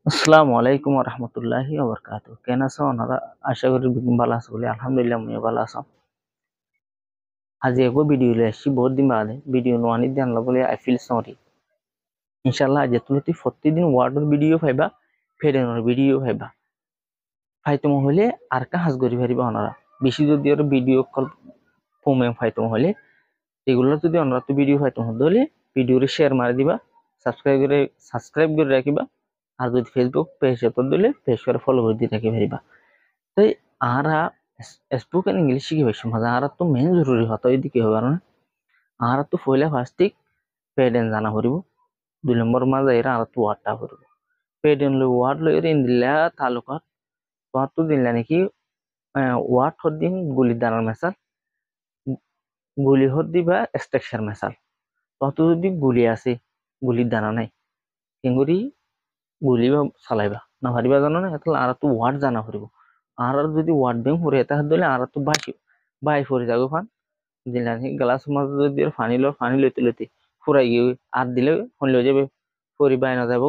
আসসালামু আলাইকুম রহমতুল্লাহি ওবরকাতু। কেন আছো ওনারা? আশা করি ভালো আছো বলে আলহামদুলিল্লাহ আমিও ভালো আছো। আজি এগো ভিডিও লে আসছি বহুত দিন বাদে ভিডিও নোয়ানি দেন বলে আই ফিল সরি। ইনশাআল্লাহ আজ তুমি প্রতিদিন ওয়ার্ডের ভিডিও পাইবা, ফেরেনের ভিডিও পাইবা। ফাইতম হলে আর কা হাজ করি পারিবা ওনারা। বেশি যদি ওর ভিডিও কল ফোমে ফাইতম হলে এগুলো যদি ওনারা তো ভিডিও ফাইতম হলে ভিডিওরে শেয়ার মারি দিবা, সাবস্ক্রাইব করে রাখিবা। আর যদি ফেসবুক পেজ দিলে পেজ করে ফলো করে দিয়ে রাখি পারিবা। তাই আরা স্পোকেন ইংলিশ শিখে বেশি মজা আর তো মেন জরুরি হতো যদি কি হবে কারণ আর তো ফইলে ফার্স্টিক পেডেন জানা করিব। 2 নম্বর মাঝে এরা আর তো ওয়ার্ডটা করিব। পেডেন লো ওয়ার্ড লো এর ইন্দিলা তালুকাত তো দিনলা নাকি ওয়ার্ড হদ্দিন গুলি দানার মেসাল গুলি হদ্দি বা স্ট্রাকচার মেসাল তত যদি গুলি আছে গুলির দানা নাই কেঙ্গুরি গুলি বা চালাইবা না পারিবা জানো না তাহলে আর তো ওয়ার্ড জানা করিব। আর যদি ওয়ার্ড বেং হরে তাহলে আর তো বাই ফরে যাগো ফান দিলানি গ্লাস মাছ যদি পানি লইতে লইতে ফুরাই গিয়ে আর দিলে হলে যাবে ফরি বাই না যাবো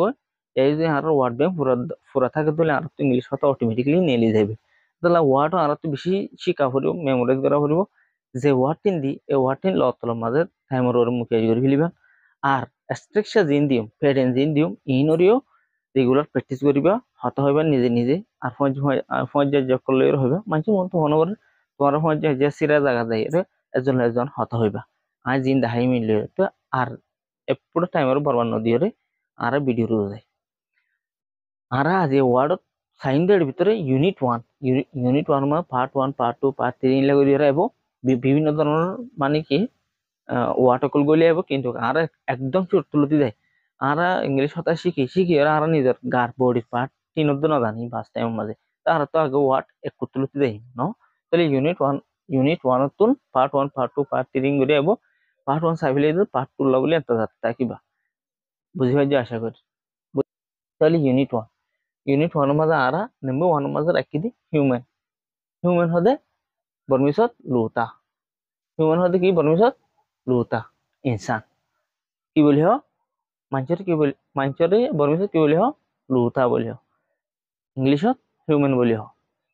এই যে আর ওয়ার্ড ব্যাংক ফুরা থাকে তাহলে আর তো ইংলিশ কথা অটোমেটিকলি নেলি যাবে। তাহলে ওয়ার্ড আর তো বেশি শিকা ফুরিব মেমোরাইজ করা ফুরিব যে ওয়ার্ড তিন দি এই ওয়ার্ড তিন লতল মাঝে টাইমর ওর মুখে করে ফেলিবা। আর স্ট্রাকচার জিন দিম প্যাটার্ন জিন দিম ইনরিও রেগুলার প্র্যাকটিস করিবা হতে হইবা নিজে নিজে। আর ফজ যোগ করলে হইবা মানুষ মন তো মনে করে তোমার ফজ যে সিরা জায়গা যায় এজন এজন হতা হইবা আজ জিন দেখাই মিললে তো আর এপড় টাইমের বরবাদ নদীরে আর ভিডিও রয়ে আর আজ এই ওয়ার্ডত সাইন্সের ভিতরে ইউনিট ওয়ান মানে পার্ট 1 পার্ট 2 পার্ট 3 লাগি দিয়ে এবং বিভিন্ন ধরনের মানে কি ওয়ার্ড গলি আইব কিন্তু আর একদম তুলতি দেয় আর ইংলিশ কথা শিখি শিখি আর নিজের গার বডির পার্ট 3 না জানি বাস টাইমের মাঝে তার তো আগে ওয়ার্ড এক তুলতি দেয় ন। তাহলে ইউনিট ওয়ান তুন পার্ট 1 পার্ট 2 পার্ট 3 করে আইব পার্ট 1 সাইফিলে পার্ট 2 বলে এত যাত্রা কিবা বুঝি পাই আশা করি। তাহলে ইউনিট ওয়ান মাঝে আরা নেমবে ওয়ান মাঝে রাখি দি হিউম্যান হিউম্যান হদে বর্মিসত লুতা হিউম্যান হদে কি বর্মিসত লুতা ইনসান কি বলি হ মানুষের কি বলি মানুষের বর্মিসত কি বলি হ লুতা বলি হ ইংলিশত হিউম্যান বলি হ।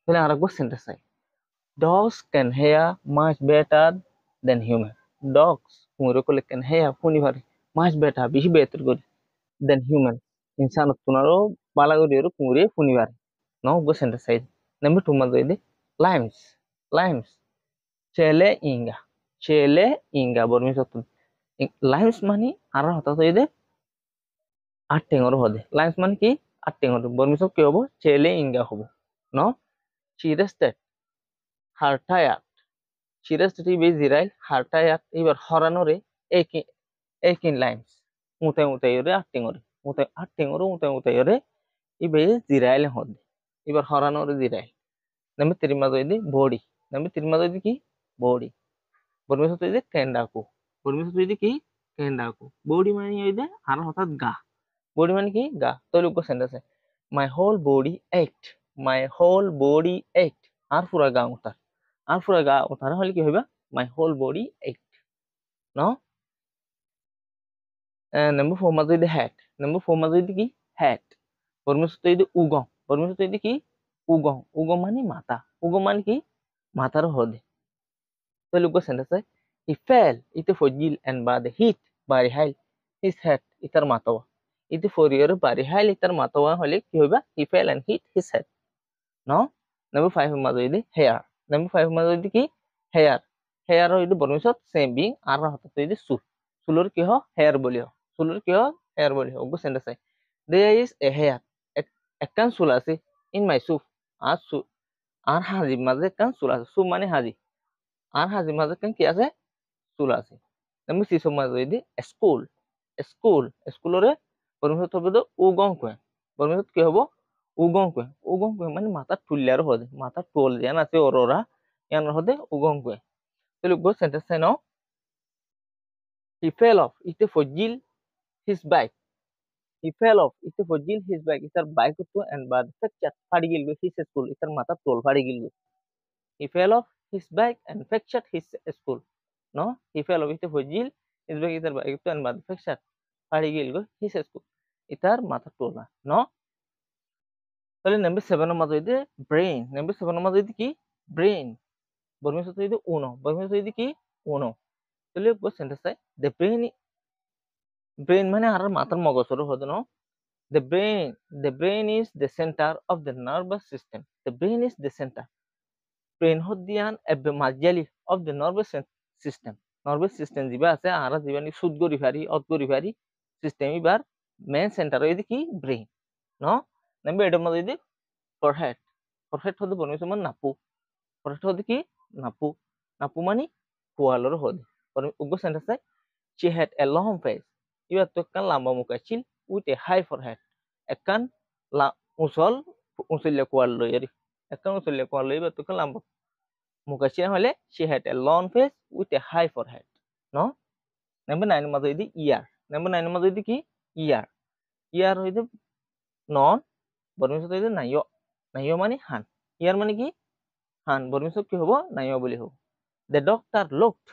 তাহলে আর একবার সেন্টেন্স চাই dogs can hear much better than human dogs কুমুরে কলে can hear শুনি পারে much better বেশি বেহতর করে than human ইনসান তুনারও বালা করে কুমুরে শুনি পারে ন গো সেন্টেন্স চাই। নাম্বার 2 মাঝে দে লাইমস লাইমস ছেলে ইঙ্গা ছেলে ইঙ্গা বর্মিসত লাইমস মানে আর হঠাৎ দে আট টেঙর হদে লাইমস মানে কি আট টেঙর বর্মিসত কি হবো ছেলে ইঙ্গা হবো ন চিরেস্টেড হার টায়ার চিরেস্টেড ইবে জিরাইল হার টায়ার এবার হরানোরে একিন লাইমস মুতাই মুতাই রে আট টেঙরে মুতাই আট টেঙরে মুতাই মুতাই রে ইবে জিরাইল হদে এবার হরানোরে জিরাইল নাম্বার 3 মাঝে দি বডি নাম্বার 3 মাঝে দি কি বডি বর্মিসত দি কেন্ডাকু বর্মিসত দি কি কেন্ডাকু বডি মানে ইদে আর হঠাৎ গা বডি মানে কি গা তো লোক সেন্টেন্স মাই হোল বডি একট মাই হোল বডি একট আর পুরা গা উতার আর পুরা গা উতার হলে কি হইবা মাই হোল বডি একট ন। নাম্বার 4 মাঝে দি হ্যাট নাম্বার 4 মাঝে দি কি হ্যাট বর্মিসত দি উগম বর্মিসত দি কি উগম উগম মানে মাথা উগম মানে কি মাথার হদে তো লোক সেন্টেন্স হি ফেল ইতে ফজিল এন্ড বা দ্য হিট বাড়ি হাইল হিজ হেড ইতার মাথাওয়া ইতে ফরিয়র বাড়ি হাইল ইতার মাথাওয়া হলে কি হইবা he fell and hit his head ন। নাম্বার 5 এর মাঝে দি হেয়ার নাম্বার 5 এর মাঝে দি কি হেয়ার হেয়ার হইতে বর্মিসত সেম বিং আর হঠাৎ দি চুল চুলর কি হ হেয়ার বলি হ চুলর কি হ হেয়ার বলি হ ওগো sentence there is a hair একখান চুল আছে ইন মাই সুপ আর আর হাজির মাঝে একখান চুল আছে সুপ মানে হাজি আর হাজির মাঝে একখান কি আছে চুল আছে। নাম্বার 6 এর মাঝে দি স্কুল স্কুল স্কুলরে বর্মিসত হবে তো উগং কয় বর্মিসত কি হবো উগং কয় মানে মাথা টুল্লার হদে মাথা টোল যেন আছে ওরা ইয়ান হদে উগং কয় তাহলে গো সেন্টেন্স ন হি ফেল অফ ইতে ফজিল his bike he fell off ইতে ফজিল হিজ বাইক ইতার বাইক তো এন্ড বাদ ফ্র্যাকচার ফাড়ি গিল হিজ স্কুল ইতার মাথা টোল ফাড়ি গিল he fell off his bike and fracture his skull ন হি ফেল অফ ইতে ফজিল হিজ বাইক ইতার বাইক তো এন্ড বাদ ফ্র্যাকচার ফাড়ি গিল হিজ স্কুল ইতার মাথা টোল না ন। তাহলে number 7 এর মাঝে হইতে brain, number 7 এর মাঝে হইতে কি brain, বর্মিস হইতে uno, বর্মিস হইতে কি uno, তাহলে সেন্টেন্স the brain মানে আর মাথার মগজের হতো না। The brain is the center of the nervous system. The brain is the center. Brain hodian ebbe majali of the nervous system. Nervous system jiba আছে ara jibani sud gori fari system ibar main center hoydi ki brain no nambe etar modhe hoydi forehead. Forehead hodi bonu saman napu. Forehead hodi ki napu mani kualor hodi bonu uggo sentence she had a long face. Ibar to kan lamba muk achil with a high forehead. Ekkan la usol usulle kual loyari. Ekkan usulle kual loyari to kan lamba mukashira hole she had a long face with a high forehead no. Number 9 মধ্যে হইদি ear. Number 9 মধ্যে হইদি কি ear. Ear হইদি non বর্মিস হইদি নাইও, নাইও মানে হান, ear মানে কি হান, বর্মিস কি হবো নাইও বলি হবো। The doctor looked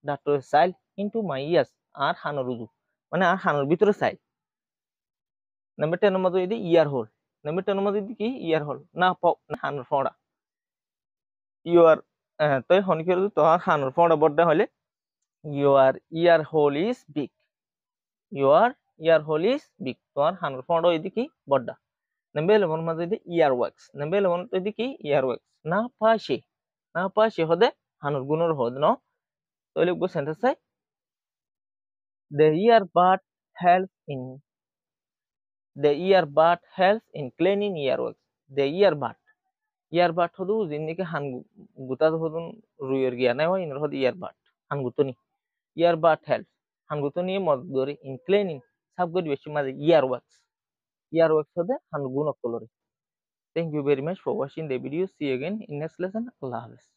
Dr. child into my ears আর হানোর রুজু মানে আর হানোর ভিতরে চাই। Number 10 মধ্যে হইদি ear hole. Number 10 মধ্যে হইদি কি ear hole না হানোর ফোড়া। Your তো হনি করে তো হানোর ফোড়া বড় হলে your ear hole is big. Your ear hole is big. তোমার হানুর ফন্ড হইদি কি বড়। নাম্বার 11 মধ্যে হইদি ear wax. নাম্বার 11 হইদি কি ear wax না পাশে হদে হানুর গুণর হদ ন। তাহলে গো সেন্টেন্স আছে the earbud helps in cleaning earwax. The earbud হদু জিন্দিকে হান গুতা হদুন রুয়ের গিয়া নাই হয় ইনর হদ earbud হান গুতনি earbud helps হান গুতনি মদদ করে in cleaning সাব করি বেশি মাঝে earwax হদে হান গুণ কলরে। Thank you very much for watching the video. See you again in next lesson. Allah Hafiz.